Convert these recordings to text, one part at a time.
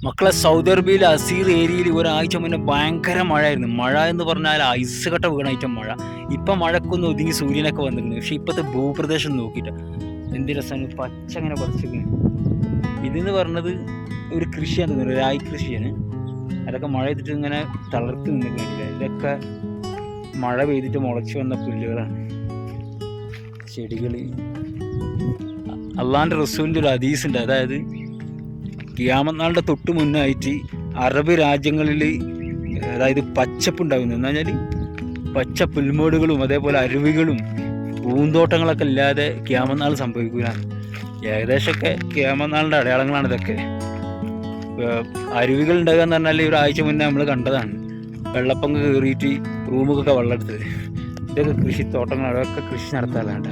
മക്കളെ സൗദി അറേബ്യയിലെ അസീർ ഏരിയയിൽ ഒരാഴ്ച മുന്നേ ഭയങ്കര മഴയായിരുന്നു. മഴ എന്ന് പറഞ്ഞാൽ ഐസ് കട്ട വീണായിട്ട് മഴ. ഇപ്പം മഴക്കൊന്ന് ഒതുങ്ങി സൂര്യനൊക്കെ വന്നിട്ടുണ്ട്. പക്ഷെ ഇപ്പോഴത്തെ ഭൂപ്രദേശം നോക്കിയിട്ട് എന്ത് രസമാണ്, പച്ച അങ്ങനെ പറിച്ചിരിക്കുന്നത്. ഇതെന്ന് പറഞ്ഞത് ഒരു കൃഷിയാണ് തോന്നുന്നത്, രായി കൃഷിയാണ്. അതൊക്കെ മഴ ചെയ്തിട്ട് ഇങ്ങനെ തളർത്ത് നിന്നിട്ടില്ല. ഇതൊക്കെ മഴ പെയ്തിട്ട് മുളച്ച് വന്ന പുല്ലുകളാണ്, ചെടികൾ. അള്ളാൻ്റെ റസൂലിൻ്റെ ഒരു ഹദീസ് ഉണ്ട്, അതായത് ഖിയാമത്ത് നാളിൻ്റെ തൊട്ട് മുന്നായിട്ട് അറബ് രാജ്യങ്ങളിൽ അതായത് പച്ചപ്പുണ്ടാകുന്നു. എന്ന് പറഞ്ഞാൽ പച്ച പുൽമേടുകളും അതേപോലെ അരുവികളും പൂന്തോട്ടങ്ങളൊക്കെ ഇല്ലാതെ ഖിയാമത്ത് നാൾ സംഭവിക്കുകയാണ്. ഏകദേശമൊക്കെ ഖിയാമത്ത് നാളിൻ്റെ അടയാളങ്ങളാണ് ഇതൊക്കെ. അരുവികൾ ഉണ്ടാകുക എന്ന് പറഞ്ഞാൽ ഒരാഴ്ച മുന്നേ നമ്മൾ കണ്ടതാണ്. വെള്ളപ്പൊക്കം കയറിയിട്ട് റൂമൊക്കെ വെള്ളം എടുത്തത്. ഇതൊക്കെ കൃഷിത്തോട്ടങ്ങൾ, അതൊക്കെ കൃഷി നടത്താറുണ്ട്.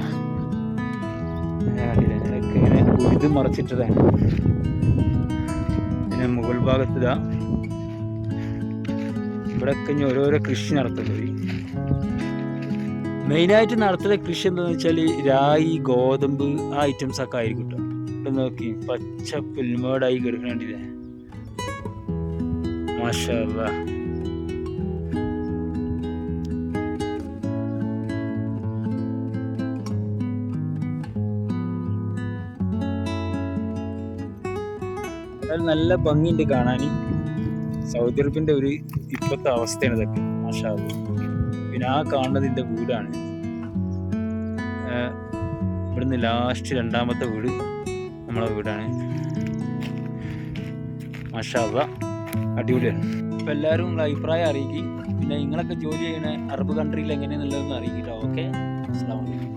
ഇതൊക്കെ ഇങ്ങനെ ഉഴുത് മറിച്ചിട്ടതാണ്. പിന്നെ മുകൾ ഭാഗത്ത് ഇതാ ഇവിടെയൊക്കെ ഇനി ഓരോരോ കൃഷി നടത്തുന്നത്. മെയിനായിട്ട് നടത്തുന്ന കൃഷി എന്താണെന്ന് വെച്ചാൽ രായി, ഗോതമ്പ്, ആ ഐറ്റംസൊക്കെ ആയിരിക്കും കേട്ടോ. ഇവിടെ നോക്കി പച്ച പുൽമേടായി കിടക്കണ്ടില്ലേ, മാഷാ അല്ലാഹ്. നല്ല ഭംഗിയുണ്ട് കാണാൻ. സൗദി അറേബ്യൻ്റെ ഒരു ഇപ്പോഴത്തെ അവസ്ഥയാണ് ഇതൊക്കെ, മാഷാ അല്ലാഹ്. പിന്നെ ആ കാണുന്നത് എൻ്റെ വീടാണ്. ഇവിടുന്ന് ലാസ്റ്റ് രണ്ടാമത്തെ വീട് നമ്മളെ വീടാണ്. മാഷാ അല്ലാഹ്, അടിപൊളിയാണ്. അപ്പോൾ എല്ലാവരും നിങ്ങളുടെ അഭിപ്രായം അറിയിക്കും. പിന്നെ നിങ്ങളൊക്കെ ജോലി ചെയ്യണ അറബ് കൺട്രിയിൽ എങ്ങനെയാണെന്നുള്ളതെന്ന് അറിയിക്കട്ടോ. ഓക്കെ, അസ്സലാമു അലൈക്കും.